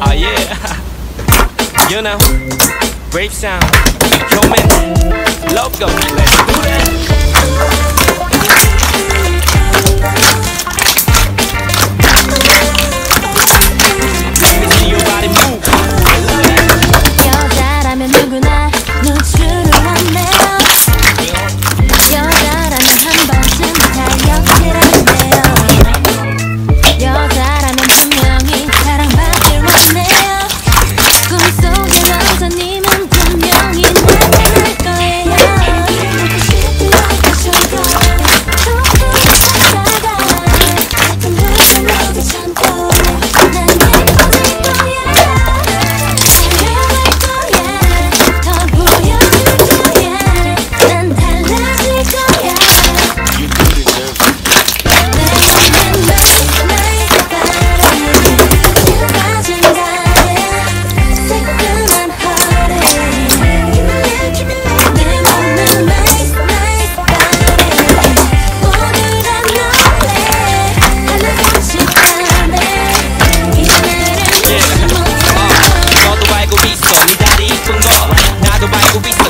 Oh yeah. You know, brave sound. Yo man, loco. Let's do that. 여자라면 누구나 노출을 원해요. 여자라면 한 번쯤 자격지라네요. 여자라면 분명히 사랑받길 원해요. 꿈속의 남자님은 분명히 나타날 거예요. 보고 싶은 것처럼 조금 살다가 같은 눈을 참고 난 예뻐질 거야.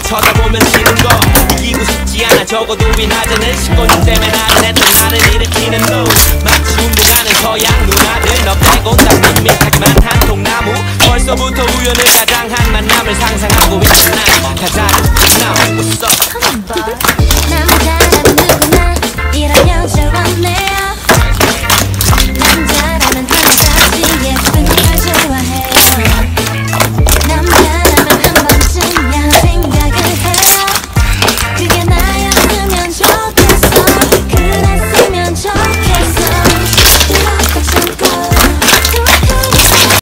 쳐다보면 지는 거 이기고 싶지 않아. 적어도 이 낮에는 식구들 때문에 나는 했던 말을 일으키는 너. 마치 운동하는 서양 누나들 너 빼고 딱 밋밋하기만 한 통나무. 벌써부터 우연을 가장한 만남을 상상하고 있어 난. 가자 now what's up.